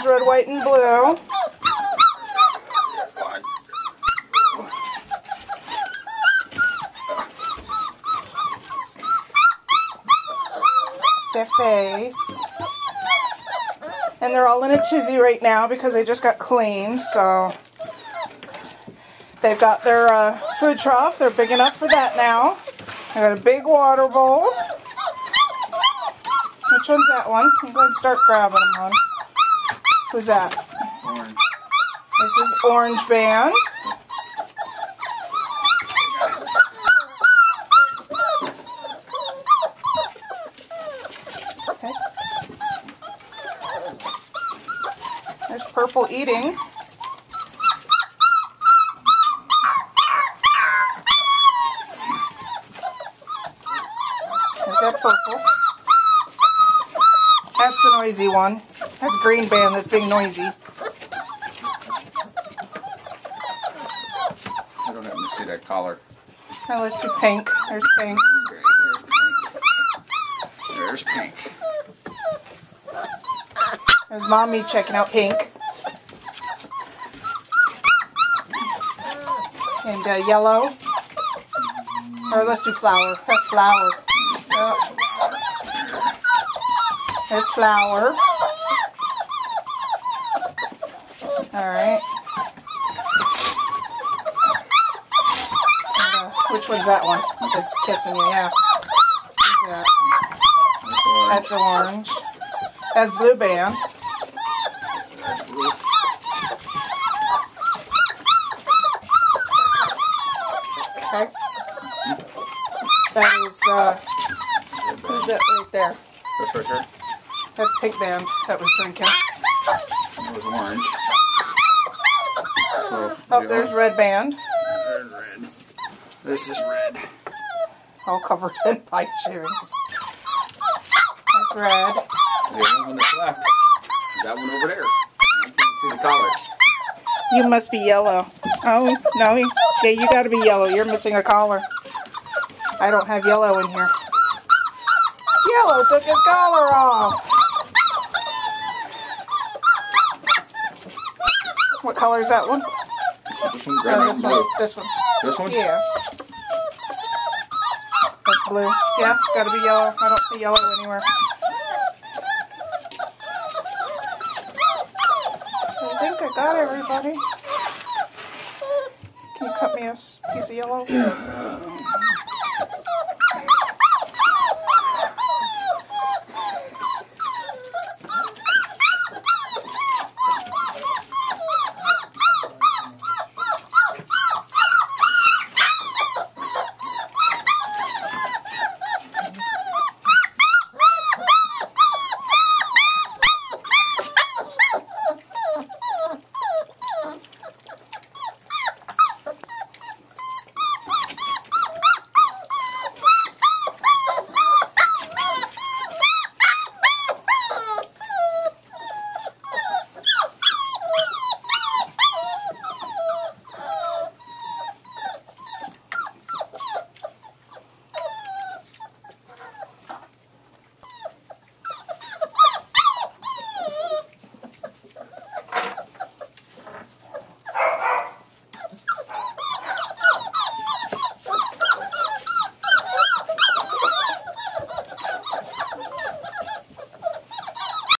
there's red, white, and blue. Their face. And they're all in a tizzy right now because they just got cleaned, so they've got their food trough. They're big enough for that now. I got a big water bowl. Which one's that one? I'm going to start grabbing them, hon. Who's that? Orange. This is Orange Band. Okay. There's Purple eating. There's that Purple. That's the noisy one. That's Green Band that's being noisy. I don't have to see that collar. Now let's do Pink. There's Pink. Okay, there's Pink. There's Mommy checking out Pink. And Yellow. Or let's do Flower. That's Flower. Yep. There's Flower. Alright. Which one's that one? That's kissing you, yeah. Who's that? That's Orange. That's Blue Band. Okay. That is, who's that right there? That's right here. That's Pink Band that was drinking. That was Orange. So, Oh, there's Red Band. There's red. This is red. All covered in pipe cherries. That's Red. The only one that's left is that one over there. I can't see the collars. You must be yellow. Oh, no. Yeah, you gotta be yellow. You're missing a collar. I don't have yellow in here. Yellow took his collar off. What color is that one? This one, red, Oh, and this blue. one. This one. This one? Yeah. That's blue. Yeah, it's gotta be yellow. I don't see yellow anywhere. I think I got everybody. Can you cut me a piece of yellow?